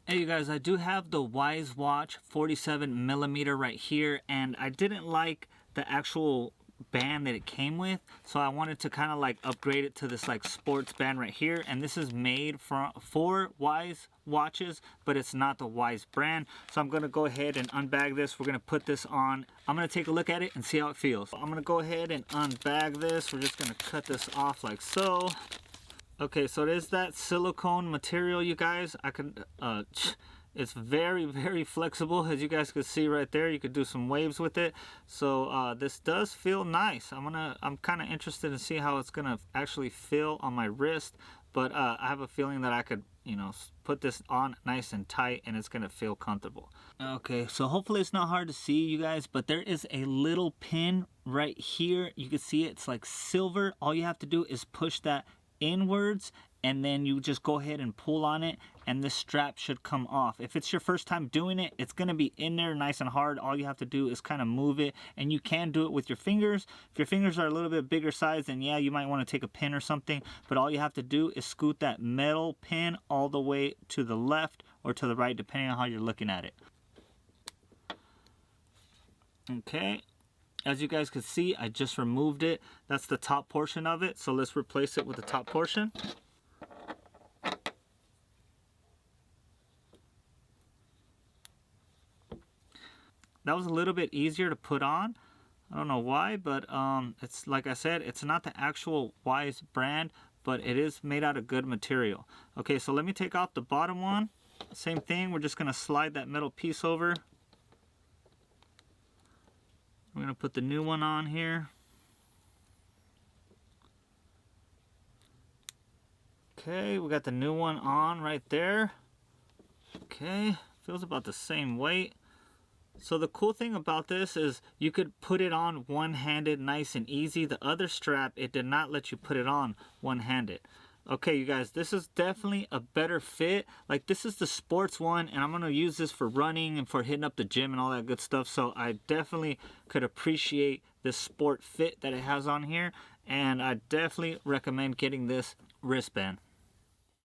Hey you guys, I do have the WYZE watch 47mm right here, and I didn't like the actual band that it came with, so I wanted to kind of like upgrade it to this like sports band right here. And this is made for WYZE watches, but it's not the WYZE brand. So I'm gonna go ahead and unbag this. We're gonna put this on. I'm gonna take a look at it and see how it feels. I'm gonna go ahead and unbag this. We're just gonna cut this off like so. Okay, so it is that silicone material, you guys. It's very flexible, as you guys can see right there. You could do some waves with it. So this does feel nice. I'm kind of interested to see how it's gonna actually feel on my wrist. But I have a feeling that I could, put this on nice and tight, and it's gonna feel comfortable. Okay, so hopefully it's not hard to see, you guys. But there is a little pin right here. You can see it's like silver. All you have to do is push that inwards, and then you just go ahead and pull on it, and this strap should come off. If it's your first time doing it, it's going to be in there nice and hard. All you have to do is kind of move it, and you can do it with your fingers. If your fingers are a little bit bigger size, then yeah, you might want to take a pin or something, but all you have to do is scoot that metal pin all the way to the left or to the right, depending on how you're looking at it. Okay. As you guys can see, I just removed it. That's the top portion of it. So let's replace it with the top portion. That was a little bit easier to put on. I don't know why, but it's like I said, it's not the actual WYZE brand, but it is made out of good material. Okay, so let me take off the bottom one. Same thing, we're just gonna slide that metal piece over. We're going to put the new one on here. Okay, we got the new one on right there. Okay, feels about the same weight. So the cool thing about this is you could put it on one-handed nice and easy. The other strap, it did not let you put it on one-handed. Okay, you guys, this is definitely a better fit. Like, this is the sports one, and I'm going to use this for running and for hitting up the gym and all that good stuff. So I definitely could appreciate the sport fit that it has on here, and I definitely recommend getting this wristband.